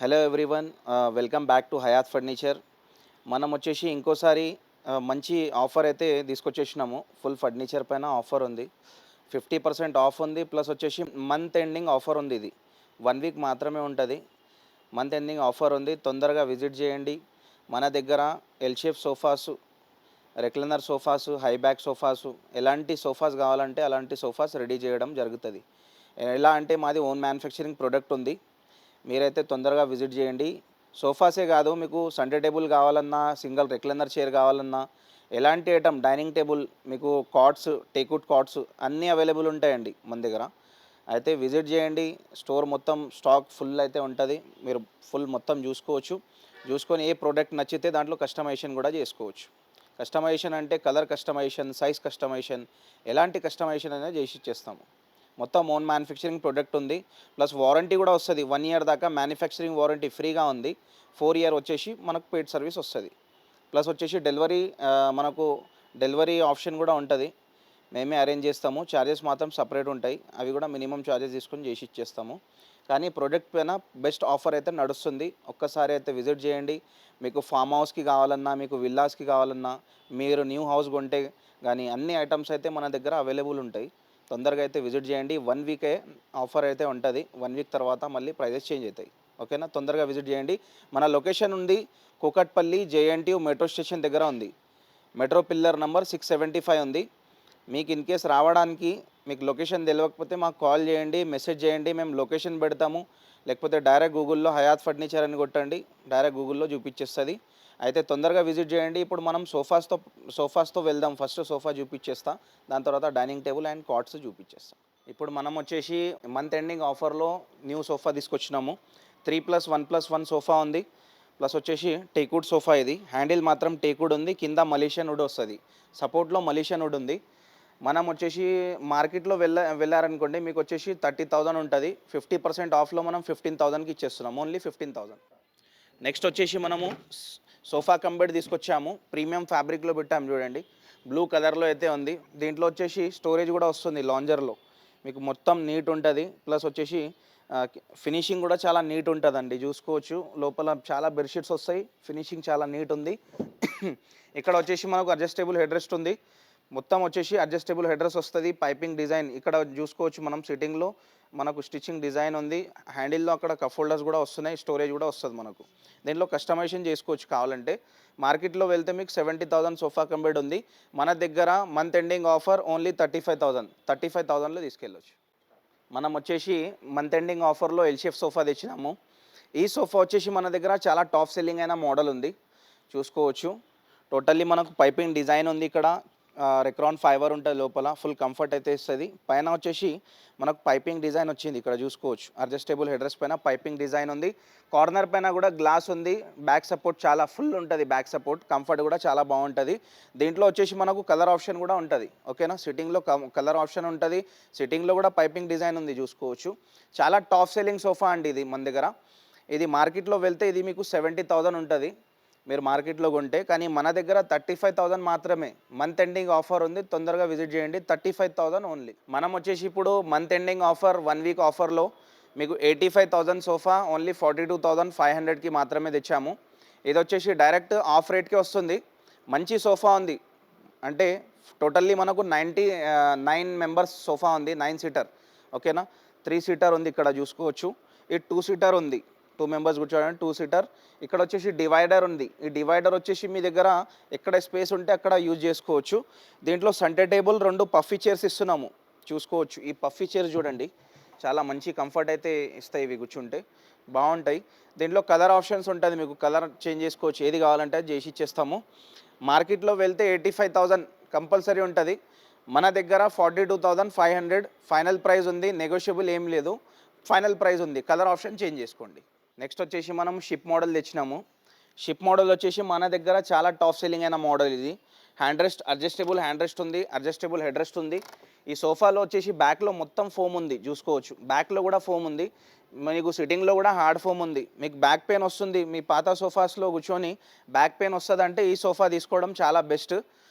Hello everyone, welcome back to Hayat furniture. మనం వచ్చేసి ఇంకోసారి మంచి ఆఫర్ అయితే తీసుకొచ్చేసినాము. ఫుల్ ఫర్నిచర్ పైన ఆఫర్ ఉంది. 50% ఆఫ్ ఉంది. ప్లస్ వచ్చేసి మంత్ ఎండింగ్ ఆఫర్ ఉంది. ఇది 1 వీక్ మాత్రమే ఉంటుంది. మంత్ ఎండింగ్ ఆఫర్ ఉంది. తొందరగా విజిట్ చేయండి. మన దగ్గర L shape sofas, recliner sofas, high back sofas, ఎలాంటి సోఫాస్ కావాలంటే అలాంటి సోఫాస్ రెడీ చేయడం జరుగుతుంది. ఎలా అంటే మాది ఓన్ మ్యానుఫ్యాక్చరింగ్ ప్రొడక్ట్ ఉంది. మీరైతే తొందరగా విజిట్ చేయండి. సోఫాసే కాదు, మీకు సండే టేబుల్ కావాలన్నా, సింగిల్ రెక్లైనర్ చైర్ కావాలన్నా, ఎలాంటి ఐటమ్ డైనింగ్ టేబుల్, మీకు కాట్స్, టేక్వుడ్ కాట్స్ అన్నీ అవైలబుల్ ఉంటాయండి మన దగ్గర. అయితే విజిట్ చేయండి. స్టోర్ మొత్తం స్టాక్ ఫుల్ అయితే ఉంటుంది. మీరు ఫుల్ మొత్తం చూసుకోవచ్చు. చూసుకొని ఏ ప్రోడక్ట్ నచ్చితే దాంట్లో కస్టమైజేషన్ కూడా చేసుకోవచ్చు. కస్టమైజేషన్ అంటే కలర్ కస్టమైజేషన్, సైజ్ కస్టమైజేషన్, ఎలాంటి కస్టమైజేషన్ అనేది చేసి ఇచ్చేస్తాము. మొత్తం ఓన్ మ్యానుఫ్యాక్చరింగ్ ప్రొడక్ట్ ఉంది. ప్లస్ వారంటీ కూడా వస్తుంది. 1 ఇయర్ దాకా మ్యానుఫ్యాక్చరింగ్ వారంటీ ఫ్రీగా ఉంది. 4 ఇయర్ వచ్చేసి మనకు పెయిడ్ సర్వీస్ వస్తుంది. ప్లస్ వచ్చేసి డెలివరీ, మనకు డెలివరీ ఆప్షన్ కూడా ఉంటుంది. మేమే అరేంజ్ చేస్తాము. ఛార్జెస్ మాత్రం సపరేట్ ఉంటాయి. అవి కూడా మినిమం ఛార్జెస్ తీసుకొని చేసి ఇచ్చేస్తాము. కానీ ప్రోడక్ట్ పైన బెస్ట్ ఆఫర్ అయితే నడుస్తుంది. ఒక్కసారి అయితే విజిట్ చేయండి. మీకు ఫామ్ హౌస్కి కావాలన్నా, మీకు విల్లాస్కి కావాలన్నా, మీరు న్యూ హౌస్ కొంటే కానీ అన్ని ఐటమ్స్ అయితే మన దగ్గర అవైలబుల్ ఉంటాయి. తొందరగా అయితే విజిట్ చేయండి. 1 వీకే ఆఫర్ అయితే ఉంటుంది. 1 వీక్ తర్వాత మళ్ళీ ప్రైజెస్ చేంజ్ అవుతాయి. ఓకేనా, తొందరగా విజిట్ చేయండి. మన లొకేషన్ ఉంది కూకట్పల్లి జేఎన్టీయూ మెట్రో స్టేషన్ దగ్గర ఉంది. మెట్రో పిల్లర్ నంబర్ 675 ఉంది. మీకు ఇన్ కేస్ రావడానికి మీకు లొకేషన్ తెలియకపోతే మాకు కాల్ చేయండి, మెసేజ్ చేయండి. మేము లొకేషన్ పెడతాము. లేకపోతే డైరెక్ట్ గూగుల్లో హయాత్ ఫర్నిచర్ అని కొట్టండి, డైరెక్ట్ గూగుల్లో చూపించేస్తుంది. అయితే తొందరగా విజిట్ చేయండి. ఇప్పుడు మనం సోఫాస్తో వెళ్దాం. ఫస్ట్ సోఫా చూపించేస్తా, దాని తర్వాత డైనింగ్ టేబుల్ అండ్ కాట్స్ చూపించేస్తాం. ఇప్పుడు మనం వచ్చేసి మంత్ ఎండింగ్ ఆఫర్లో న్యూ సోఫా తీసుకొచ్చినాము. 3+1+1 సోఫా ఉంది. ప్లస్ వచ్చేసి టేక్వుడ్ సోఫా. ఇది హ్యాండిల్ మాత్రం టేక్వుడ్ ఉంది, కింద మలేషియన్ వుడ్ వస్తుంది. సపోర్ట్లో మలేషియన్ వుడ్ ఉంది. మనం వచ్చేసి మార్కెట్లో వెళ్ళారనుకోండి, మీకు వచ్చేసి 30,000 ఉంటుంది. 50% ఆఫ్లో మనం 15,000కి ఇచ్చేస్తున్నాం. ఓన్లీ 15,000. నెక్స్ట్ వచ్చేసి మనము సోఫా కంబెడ్ తీసుకొచ్చాము. ప్రీమియం ఫ్యాబ్రిక్లో పెట్టాము చూడండి. బ్లూ కలర్లో అయితే ఉంది. దీంట్లో వచ్చేసి స్టోరేజ్ కూడా వస్తుంది లాంజర్లో. మీకు మొత్తం నీట్ ఉంటుంది. ప్లస్ వచ్చేసి ఫినిషింగ్ కూడా చాలా నీట్ ఉంటుందండి. చూసుకోవచ్చు, లోపల చాలా బెడ్షీట్స్ వస్తాయి. ఫినిషింగ్ చాలా నీట్ ఉంది. ఇక్కడ వచ్చేసి మనకు అడ్జస్టబుల్ హెడ్ రెస్ట్ ఉంది. మొత్తం వచ్చేసి అడ్జస్టబుల్ హెడ్ రెస్ట్ వస్తుంది. పైపింగ్ డిజైన్ ఇక్కడ చూసుకోవచ్చు. మనం సిట్టింగ్లో మనకు స్టిచ్చింగ్ డిజైన్ ఉంది. హ్యాండిల్లో అక్కడ కప్ హోల్డర్స్ కూడా వస్తున్నాయి. స్టోరేజ్ కూడా వస్తుంది మనకు. దీంట్లో కస్టమైజేషన్ చేసుకోవచ్చు కావాలంటే. మార్కెట్లో వెళ్తే మీకు 70,000 సోఫా కంబెడ్ ఉంది. మన దగ్గర మంత్ ఎండింగ్ ఆఫర్ ఓన్లీ 35,000లో తీసుకెళ్ళొచ్చు. మనం వచ్చేసి మంత్ ఎండింగ్ ఆఫర్లో ఎల్ షేప్ సోఫా తెచ్చినాము. ఈ సోఫా వచ్చేసి మన దగ్గర చాలా టాప్ సెల్లింగ్ అయిన మోడల్ ఉంది. చూసుకోవచ్చు. టోటల్లీ మనకు పైపింగ్ డిజైన్ ఉంది. ఇక్కడ రెక్రాన్ ఫైబర్ ఉంటుంది లోపల. ఫుల్ కంఫర్ట్ అయితే ఇస్తుంది. పైన వచ్చేసి మనకు పైపింగ్ డిజైన్ వచ్చింది. ఇక్కడ చూసుకోవచ్చు, అడ్జస్టబుల్ హెడ్ రెస్ట్ పైన పైపింగ్ డిజైన్ ఉంది. కార్నర్ పైన కూడా గ్లాస్ ఉంది. బ్యాక్ సపోర్ట్ చాలా ఫుల్ ఉంటుంది. బ్యాక్ సపోర్ట్ కంఫర్ట్ కూడా చాలా బాగుంటుంది. దీంట్లో వచ్చేసి మనకు కలర్ ఆప్షన్ కూడా ఉంటుంది. ఓకేనా, సిట్టింగ్లో కలర్ ఆప్షన్ ఉంటుంది. సిట్టింగ్లో కూడా పైపింగ్ డిజైన్ ఉంది. చూసుకోవచ్చు, చాలా టాప్ సెల్లింగ్ సోఫా అండి ఇది మన దగ్గర. ఇది మార్కెట్లో వెళ్తే ఇది మీకు 70,000 ఉంటుంది మీరు మార్కెట్లో కొంటే. కానీ మన దగ్గర 35,000 మాత్రమే. మంత్ ఎండింగ్ ఆఫర్ ఉంది. తొందరగా విజిట్ చేయండి. 35,000 ఓన్లీ. మనం వచ్చేసి ఇప్పుడు మంత్ ఎండింగ్ ఆఫర్ 1 వీక్ ఆఫర్లో మీకు 85,000 సోఫా ఓన్లీ 42,500కి మాత్రమే తెచ్చాము. ఇది వచ్చేసి డైరెక్ట్ ఆఫ్ రేట్కే వస్తుంది. మంచి సోఫా ఉంది. అంటే టోటల్లీ మనకు 9 మెంబర్స్ సోఫా ఉంది. 9 సీటర్. ఓకేనా, 3 సీటర్ ఉంది. ఇక్కడ చూసుకోవచ్చు. ఈ 2 సీటర్ ఉంది. 2 మెంబర్స్ కూర్చోడానికి 2 సీటర్. ఇక్కడ వచ్చేసి డివైడర్ ఉంది. ఈ డివైడర్ వచ్చేసి మీ దగ్గర ఎక్కడ స్పేస్ ఉంటే అక్కడ యూజ్ చేసుకోవచ్చు. దీంట్లో సెంటర్ టేబుల్ 2 పఫీ చైర్స్ ఇస్తున్నాము. చూసుకోవచ్చు, ఈ పఫీ చైర్స్ చూడండి, చాలా మంచి కంఫర్ట్ అయితే ఇస్తాయి. ఇవి కూర్చుంటే బాగుంటాయి. దీంట్లో కలర్ ఆప్షన్స్ ఉంటుంది. మీకు కలర్ చేంజ్ చేసుకోవచ్చు. ఏది కావాలంటే అది చేసి ఇచ్చేస్తాము. మార్కెట్లో వెళ్తే 85,000 కంపల్సరీ ఉంటుంది. మన దగ్గర 42,500 ఫైనల్ ప్రైస్ ఉంది. నెగోషియబుల్ ఏం లేదు. ఫైనల్ ప్రైస్ ఉంది. కలర్ ఆప్షన్ చేంజ్ చేసుకోండి. నెక్స్ట్ వచ్చేసి మనం షిప్ మోడల్ తెచ్చినాము. షిప్ మోడల్ వచ్చేసి మన దగ్గర చాలా టాప్ సెల్లింగ్ అయిన మోడల్ ఇది. Hand rest, adjustable hand rest ఉంది. అడ్జస్టబుల్ హెడ్ రెస్ట్ ఉంది. ఈ సోఫాలో వచ్చేసి బ్యాక్లో మొత్తం ఫోమ్ ఉంది. చూసుకోవచ్చు, బ్యాక్లో కూడా ఫోమ్ ఉంది. మీకు సిట్టింగ్లో కూడా హార్డ్ ఫోమ్ ఉంది. మీకు బ్యాక్ పెయిన్ వస్తుంది, మీ పాత సోఫాస్లో కూర్చొని బ్యాక్ పెయిన్ వస్తుందంటే ఈ సోఫా తీసుకోవడం చాలా బెస్ట్.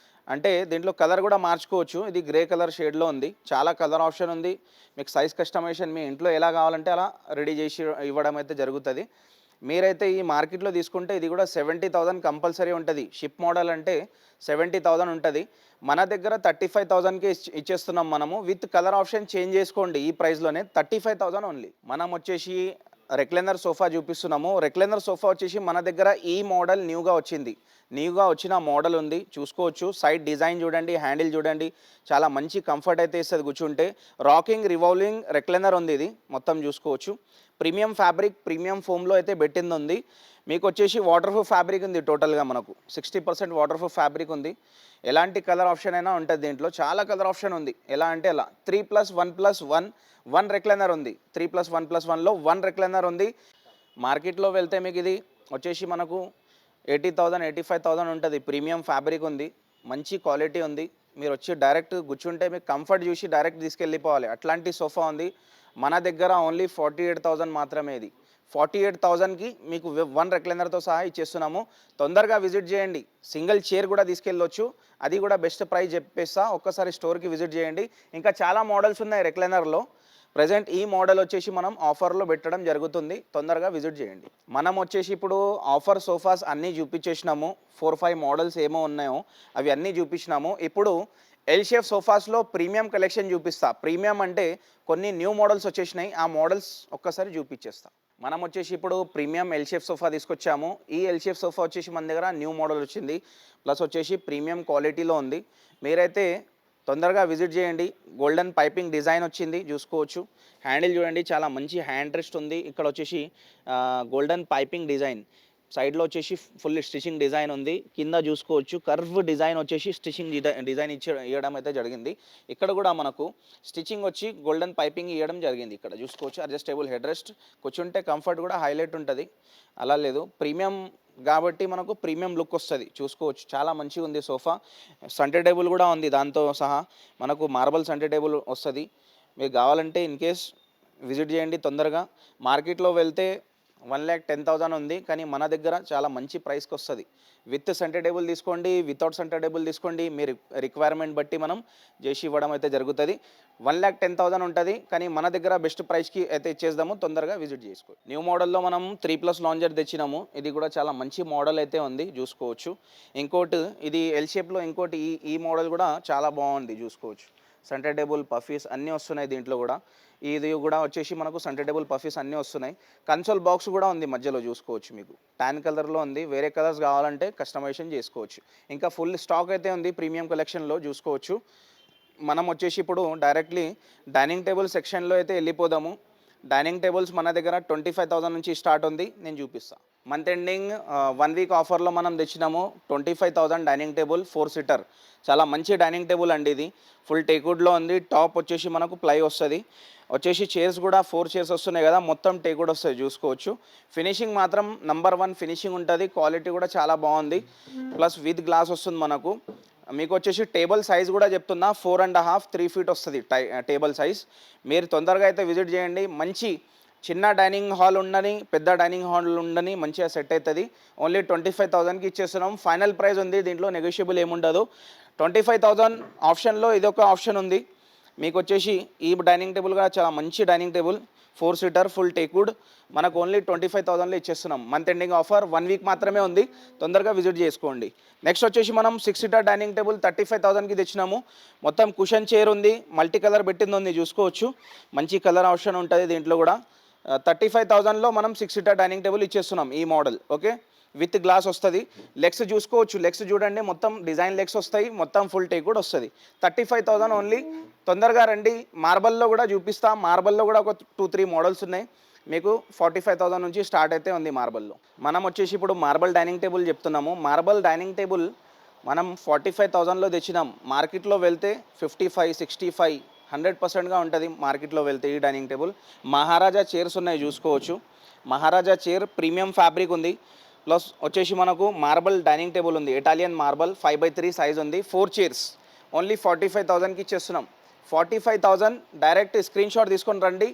అంటే దీంట్లో కలర్ కూడా మార్చుకోవచ్చు. ఇది గ్రే కలర్ షేడ్లో ఉంది. చాలా కలర్ ఆప్షన్ ఉంది. మీకు సైజ్ కస్టమైజేషన్ మీ ఇంట్లో ఎలా కావాలంటే అలా రెడీ చేసి ఇవ్వడం అయితే జరుగుతుంది. మీరైతే ఈ మార్కెట్‌లో తీసుకుంటే ఇది కూడా 70,000 కంపల్సరీ ఉంటది. షిప్ మోడల్ అంటే 70,000 ఉంటది. మన దగ్గర 35,000కే ఇచ్చేస్తున్నాం మనము. విత్ కలర్ ఆప్షన్ చేంజ్ చేసుకోండి ఈ ప్రైస్‌లోనే 35,000 ఓన్లీ. మనం వచ్చేసి రెక్లైనర్ సోఫా చూపిస్తున్నాము. రెక్లైనర్ సోఫా వచ్చేసి మన దగ్గర ఈ మోడల్ న్యూగా వచ్చింది. న్యూగా వచ్చిన మోడల్ ఉంది చూసుకోవచ్చు. సైడ్ డిజైన్ చూడండి, హ్యాండిల్ చూడండి, చాలా మంచి కంఫర్ట్ అయితే ఇస్తుంది కూర్చుంటే. రాకింగ్ రివాల్వింగ్ రెక్లైనర్ ఉంది ఇది మొత్తం చూసుకోవచ్చు. ప్రీమియం ఫ్యాబ్రిక్, ప్రీమియం ఫోమ్లో అయితే పెట్టింది ఉంది. మీకు వచ్చేసి వాటర్ ప్రూఫ్ ఫ్యాబ్రిక్ ఉంది. టోటల్గా మనకు 60% వాటర్ ప్రూఫ్ ఫ్యాబ్రిక్ ఉంది. ఎలాంటి కలర్ ఆప్షన్ అయినా ఉంటుంది దీంట్లో. చాలా కలర్ ఆప్షన్ ఉంది. ఎలా అంటే అలా 3+1+1 1 రెక్లైనర్ ఉంది. 3+1+1లో 1 రెక్లైనర్ ఉంది. మార్కెట్లో వెళ్తే మీకు ఇది వచ్చేసి మనకు 80,000 85,000 ఉంటుంది. ప్రీమియం ఫ్యాబ్రిక్ ఉంది, మంచి క్వాలిటీ ఉంది. మీరు వచ్చి డైరెక్ట్ కూర్చుంటే మీకు కంఫర్ట్ చూసి డైరెక్ట్ తీసుకెళ్ళిపోవాలి. అట్లాంటి సోఫా ఉంది మన దగ్గర. ఓన్లీ 48,000 మాత్రమే ఇది. 48,000కి మీకు 1 రెక్లైనర్తో సహా ఇచ్చేస్తున్నాము. తొందరగా విజిట్ చేయండి. సింగిల్ చైర్ కూడా తీసుకెళ్ళొచ్చు. అది కూడా బెస్ట్ ప్రైస్ చెప్పేస్తా. ఒక్కసారి స్టోర్కి విజిట్ చేయండి. ఇంకా చాలా మోడల్స్ ఉన్నాయి రెక్లైనర్లో. ప్రజెంట్ ఈ మోడల్ వచ్చేసి మనం ఆఫర్లో పెట్టడం జరుగుతుంది. తొందరగా విజిట్ చేయండి. మనం వచ్చేసి ఇప్పుడు ఆఫర్ సోఫాస్ అన్నీ చూపించేసినాము. 4-5 మోడల్స్ ఏమో ఉన్నాయో అవి అన్నీ చూపించినాము. ఇప్పుడు ఎల్ షేప్ సోఫాస్లో ప్రీమియం కలెక్షన్ చూపిస్తా. ప్రీమియం అంటే కొన్ని న్యూ మోడల్స్ వచ్చేసినాయి. ఆ మోడల్స్ ఒక్కసారి చూపించేస్తా. మనం వచ్చేసి ఇప్పుడు ప్రీమియం ఎల్ షేప్ సోఫా తీసుకొచ్చాము. ఈ ఎల్ షేప్ సోఫా వచ్చేసి మన దగ్గర న్యూ మోడల్ వచ్చింది. ప్లస్ వచ్చేసి ప్రీమియం క్వాలిటీలో ఉంది. మీరైతే తొందరగా విజిట్ చేయండి. గోల్డెన్ పైపింగ్ డిజైన్ వచ్చింది చూసుకోవచ్చు. హ్యాండిల్ చూడండి, చాలా మంచి హ్యాండ్ రెస్ట్ ఉంది. ఇక్కడ వచ్చేసి గోల్డెన్ పైపింగ్ డిజైన్, సైడ్లో వచ్చేసి ఫుల్ స్టిచింగ్ డిజైన్ ఉంది. కింద చూసుకోవచ్చు కర్వ్ డిజైన్ వచ్చేసి స్టిచింగ్ డిజైన్ ఇవ్వడం అయితే జరిగింది. ఇక్కడ కూడా మనకు స్టిచింగ్ వచ్చి గోల్డెన్ పైపింగ్ ఇవ్వడం జరిగింది. ఇక్కడ చూసుకోవచ్చు అడ్జస్టబుల్ హెడ్ రెస్ట్, కూర్చుంటే కంఫర్ట్ కూడా హైలైట్ ఉంటుంది. అలా లేదు, ప్రీమియం కాబట్టి మనకు ప్రీమియం లుక్ వస్తుంది. చూసుకోవచ్చు చాలా మంచిగా ఉంది సోఫా. సెంటర్ టేబుల్ కూడా ఉంది దాంతో సహా. మనకు మార్బల్ సెంటర్ టేబుల్ వస్తుంది. మీకు కావాలంటే ఇన్ కేస్ విజిట్ చేయండి తొందరగా. మార్కెట్లో వెళ్తే 1,10,000 ఉంది, కానీ మన దగ్గర చాలా మంచి ప్రైస్కి వస్తుంది. విత్ సెంటర్ టేబుల్ తీసుకోండి, వితౌట్ సెంటర్ టేబుల్ తీసుకోండి, మీరు రిక్వైర్మెంట్ బట్టి మనం చేసి ఇవ్వడం అయితే జరుగుతుంది. 1,10,000 ఉంటుంది, కానీ మన దగ్గర బెస్ట్ ప్రైస్కి అయితే ఇచ్చేద్దాము. తొందరగా విజిట్ చేసుకోండి. న్యూ మోడల్లో మనం 3+ లాంజర్ తెచ్చినాము. ఇది కూడా చాలా మంచి మోడల్ అయితే ఉంది చూసుకోవచ్చు. ఇంకోటి ఇది ఎల్ షేప్లో ఇంకోటి ఈ మోడల్ కూడా చాలా బాగుంది చూసుకోవచ్చు. సెంటర్ టేబుల్ పఫీస్ అన్నీ వస్తున్నాయి దీంట్లో కూడా. ఇది కూడా వచ్చేసి మనకు సెంటర్ టేబుల్ పఫీస్ అన్నీ వస్తున్నాయి. కన్సోల్ బాక్స్ కూడా ఉంది మధ్యలో చూసుకోవచ్చు. మీకు టాన్ కలర్లో ఉంది. వేరే కలర్స్ కావాలంటే కస్టమైజేషన్ చేసుకోవచ్చు. ఇంకా ఫుల్ స్టాక్ అయితే ఉంది ప్రీమియం కలెక్షన్లో చూసుకోవచ్చు. మనం వచ్చేసి ఇప్పుడు డైరెక్ట్లీ డైనింగ్ టేబుల్ సెక్షన్లో అయితే వెళ్ళిపోదాము. డైనింగ్ టేబుల్స్ మన దగ్గర 25,000 నుంచి స్టార్ట్ ఉంది. నేను చూపిస్తాను. మంత్ ఎండింగ్ 1 వీక్ ఆఫర్లో మనం తెచ్చినాము. 25,000 డైనింగ్ టేబుల్ 4 సీటర్. చాలా మంచి డైనింగ్ టేబుల్ అండి ఇది. ఫుల్ టేక్వుడ్లో ఉంది. టాప్ వచ్చేసి మనకు ప్లై వస్తుంది. వచ్చేసి చైర్స్ కూడా 4 చైర్స్ వస్తున్నాయి కదా, మొత్తం టేక్వుడ్ వస్తుంది చూసుకోవచ్చు. ఫినిషింగ్ మాత్రం నంబర్ 1 ఫినిషింగ్ ఉంటుంది. క్వాలిటీ కూడా చాలా బాగుంది. ప్లస్ విత్ గ్లాస్ వస్తుంది మనకు. మీకు వచ్చేసి టేబుల్ సైజ్ కూడా చెప్తున్నా 4.5 3 ఫీట్ వస్తుంది టేబుల్ సైజ్. మీరు తొందరగా అయితే విజిట్ చేయండి. మంచి చిన్న డైనింగ్ హాల్ ఉండని, పెద్ద డైనింగ్ హాల్ ఉండని మంచిగా సెట్ అవుతుంది. ఓన్లీ 25,000కి ఇచ్చేస్తున్నాం. ఫైనల్ ప్రైస్ ఉంది, దీంట్లో నెగోషియబుల్ ఏముండదు. 25,000 ఆప్షన్లో ఇదొక ఆప్షన్ ఉంది. మీకు వచ్చేసి ఈ డైనింగ్ టేబుల్ కూడా చాలా మంచి dining table 4 seater full teakwood మనకు ఓన్లీ 25,000లో ఇచ్చేస్తున్నాం. మంత్ ఎండింగ్ ఆఫర్ 1 వీక్ మాత్రమే ఉంది. తొందరగా విజిట్ చేసుకోండి. నెక్స్ట్ వచ్చేసి మనం 6 సీటర్ డైనింగ్ టేబుల్ 35,000కి తెచ్చినాము. మొత్తం కుషన్ చైర్ ఉంది, మల్టీ కలర్ పెట్టింది ఉంది చూసుకోవచ్చు. మంచి కలర్ ఆప్షన్ ఉంటుంది దీంట్లో కూడా. 35,000లో మనం 6 సీటర్ డైనింగ్ టేబుల్ ఇచ్చేస్తున్నాం ఈ మోడల్. ఓకే, విత్ గ్లాస్ వస్తుంది. లెగ్స్ చూసుకోవచ్చు, లెగ్స్ చూడండి మొత్తం డిజైన్ లెగ్స్ వస్తాయి. మొత్తం ఫుల్ టేక్ కూడా వస్తుంది. 35,000 ఓన్లీ. తొందరగా రండి. మార్బల్లో కూడా చూపిస్తా. మార్బల్లో కూడా ఒక 2-3 మోడల్స్ ఉన్నాయి. మీకు 45,000 నుంచి స్టార్ట్ అయితే ఉంది మార్బల్లో. మనం వచ్చేసి ఇప్పుడు మార్బల్ డైనింగ్ టేబుల్ చెప్తున్నాము. మార్బల్ డైనింగ్ టేబుల్ మనం 45,000లో తెచ్చినాం. మార్కెట్లో వెళ్తే 55 65 100%గా ఉంటుంది మార్కెట్లో వెళ్తే ఈ డైనింగ్ టేబుల్. మహారాజా చైర్స్ ఉన్నాయి చూసుకోవచ్చు. మహారాజా చైర్ ప్రీమియం ఫ్యాబ్రిక్ ఉంది. ప్లస్ వచ్చేసి మనకు మార్బల్ డైనింగ్ టేబుల్ ఉంది. ఇటాలియన్ మార్బల్ 5/3 సైజ్ ఉంది. 4 చైర్స్ ఓన్లీ 45,000కి ఇచ్చేస్తున్నాం. 45,000 డైరెక్ట్ స్క్రీన్ షాట్ తీసుకొని రండి.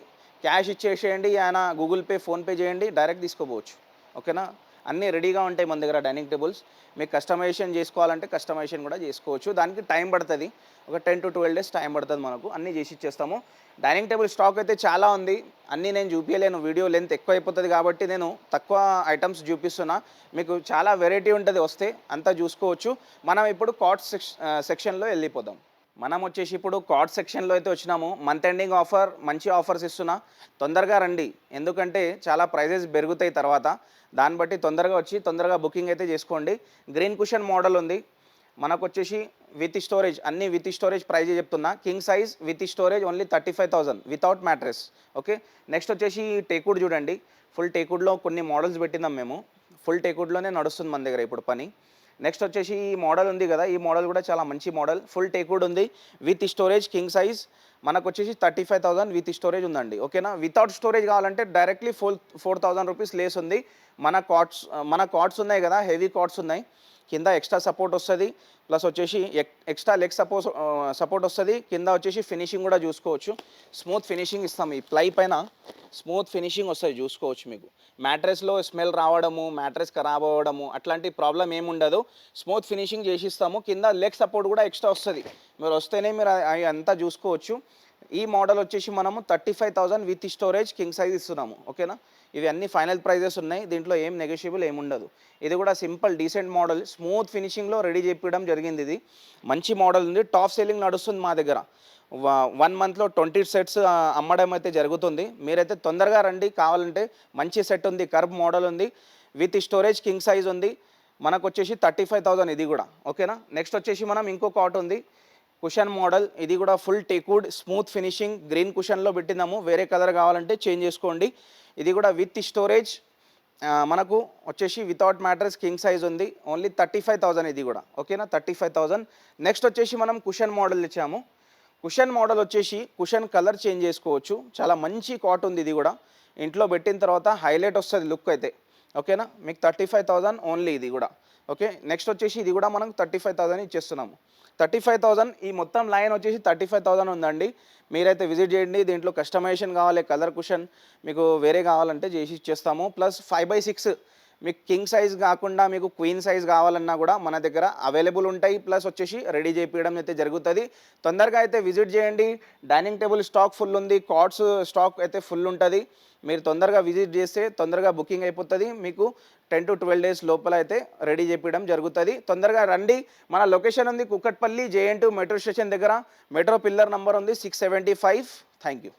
క్యాష్ ఇచ్చేసేయండి, ఆయన గూగుల్ పే ఫోన్పే చేయండి, డైరెక్ట్ తీసుకోపోవచ్చు. ఓకేనా. అన్నీ రెడీగా ఉంటాయి మన దగ్గర డైనింగ్ టేబుల్స్. మీకు కస్టమైజేషన్ చేసుకోవాలంటే కస్టమైజేషన్ కూడా చేసుకోవచ్చు. దానికి టైం పడుతుంది, ఒక 10 to 12 డేస్ టైం పడుతుంది మనకు. అన్నీ చేసి ఇచ్చేస్తాము. డైనింగ్ టేబుల్ స్టాక్ అయితే చాలా ఉంది. అన్నీ నేను చూపించలేను, వీడియో లెంత్ ఎక్కువ అయిపోతుంది కాబట్టి నేను తక్కువ ఐటమ్స్ చూపిస్తున్నా. మీకు చాలా వెరైటీ ఉంటుంది, వస్తే అంతా చూసుకోవచ్చు. మనం ఇప్పుడు కాట్ సెక్షన్లో వెళ్ళిపోదాం. మనం వచ్చేసి ఇప్పుడు కార్డ్ సెక్షన్లో అయితే వచ్చినాము. మంత్ ఎండింగ్ ఆఫర్, మంచి ఆఫర్స్ ఇస్తున్నా, తొందరగా రండి. ఎందుకంటే చాలా ప్రైజెస్ పెరుగుతాయి తర్వాత, దాన్ని బట్టి తొందరగా వచ్చి తొందరగా బుకింగ్ అయితే చేసుకోండి. గ్రీన్ కుషన్ మోడల్ ఉంది మనకు వచ్చేసి విత్ స్టోరేజ్, అన్ని విత్ స్టోరేజ్ ప్రైజ్ చెప్తున్నా. King size with storage only 35,000 without mattress. Okay, next వచ్చేసి టేకుడ్ చూడండి. ఫుల్ టేకుడ్లో కొన్ని మోడల్స్ పెట్టినాం మేము. ఫుల్ టేకుడ్లోనే నడుస్తుంది మన దగ్గర ఇప్పుడు పని. నెక్స్ట్ వచ్చేసి ఈ మోడల్ ఉంది కదా, ఈ మోడల్ కూడా చాలా మంచి మోడల్. ఫుల్ టేకుడ్ ఉంది విత్ స్టోరేజ్, కింగ్ సైజ్. మనకు వచ్చేసి 35,000 విత్ స్టోరేజ్ ఉందండి. ఓకేనా, వితౌట్ స్టోరేజ్ కావాలంటే డైరెక్ట్లీ 4,000 రూపీస్ లేస్ ఉంది. మన కార్డ్స్ ఉన్నాయి కదా, హెవీ కార్డ్స్ ఉన్నాయి. కింద ఎక్స్ట్రా సపోర్ట్ వస్తుంది, ప్లస్ వచ్చేసి ఎక్స్ట్రా లెగ్ సపోర్ట్ వస్తుంది. కింద వచ్చేసి ఫినిషింగ్ కూడా చూసుకోవచ్చు, స్మూత్ ఫినిషింగ్ ఇస్తాం. ఈ ప్లై పైన స్మూత్ ఫినిషింగ్ వస్తుంది, చూసుకోవచ్చు. మీకు మ్యాట్రెస్లో స్మెల్ రావడము, మ్యాట్రెస్ ఖరాబ్ అవ్వడము అట్లాంటి ప్రాబ్లం ఏముండదు. స్మూత్ ఫినిషింగ్ చేసి ఇస్తాము. కింద లెగ్ సపోర్ట్ కూడా ఎక్స్ట్రా వస్తుంది. మీరు వస్తేనే మీరు అవి అంతా చూసుకోవచ్చు. ఈ మోడల్ వచ్చేసి మనము 35,000 విత్ స్టోరేజ్, కింగ్ సైజ్ ఇస్తున్నాము. ఓకేనా, ఇవి అన్ని ఫైనల్ ప్రైజెస్ ఉన్నాయి, దీంట్లో ఏం నెగోషియబుల్ ఏముండదు. ఇది కూడా సింపుల్ డీసెంట్ మోడల్, స్మూత్ ఫినిషింగ్లో రెడీ చేయడం జరిగింది. ఇది మంచి మోడల్ ఉంది, టాప్ సెల్లింగ్ నడుస్తుంది మా దగ్గర. 1 మంత్లో 20 సెట్స్ అమ్మడం అయితే జరుగుతుంది. మీరైతే తొందరగా రండి. కావాలంటే మంచి సెట్ ఉంది, కర్వ్ మోడల్ ఉంది, విత్ స్టోరేజ్, కింగ్ సైజ్ ఉంది. మనకు వచ్చేసి 35,000 ఇది కూడా. ఓకేనా, నెక్స్ట్ వచ్చేసి మనం ఇంకో కాట్ ఉంది, కుషన్ మోడల్. ఇది కూడా full teakwood, smooth finishing, green కుషన్లో పెట్టినాము. వేరే కలర్ కావాలంటే చేంజ్ చేసుకోండి. ఇది కూడా విత్ స్టోరేజ్, మనకు వచ్చేసి వితౌట్ మ్యాట్రెస్, కింగ్ సైజ్ ఉంది. ఓన్లీ 35,000 ఇది కూడా. ఓకేనా, 35,000. నెక్స్ట్ వచ్చేసి మనం కుషన్ మోడల్ ఇచ్చాము. కుషన్ మోడల్ వచ్చేసి కుషన్ కలర్ చేంజ్ చేసుకోవచ్చు. చాలా మంచి కాట్ ఉంది ఇది కూడా. ఇంట్లో పెట్టిన తర్వాత హైలైట్ వస్తుంది లుక్ అయితే. ఓకేనా, మీకు 35,000 ఓన్లీ ఇది కూడా. ఓకే, నెక్స్ట్ వచ్చేసి ఇది కూడా మనం 35,000 ఇచ్చేస్తున్నాము. 35,000 ఈ మొత్తం లైన్ వచ్చేసి 35,000 ఉందండి. మీరైతే విజిట్ చేయండి. దీంట్లో కస్టమైజేషన్ కావాలి, కలర్ కుషన్ మీకు వేరే కావాలంటే చేసి ఇచ్చేస్తాము. ప్లస్ 5/6 మీకు కింగ్ సైజ్ కాకుండా మీకు క్వీన్ సైజ్ కావాలన్నా కూడా మన దగ్గర అవైలబుల్ ఉంటాయి. ప్లస్ వచ్చేసి రెడీ చేయడం అయితే జరుగుతుంది. తొందరగా అయితే విజిట్ చేయండి. డైనింగ్ టేబుల్ స్టాక్ ఫుల్ ఉంది, కార్డ్స్ స్టాక్ అయితే ఫుల్ ఉంటుంది. మీరు తొందరగా విజిట్ చేస్తే తొందరగా బుకింగ్ అయిపోతుంది. మీకు 10 to 12 డేస్ లోపల అయితే రెడీ చేయడం జరుగుతుంది. తొందరగా రండి. మన లొకేషన్ ఉంది కుక్కట్పల్లి, JN2 మెట్రో స్టేషన్ దగ్గర. మెట్రో పిల్లర్ నెంబర్ ఉంది 675. Thank you.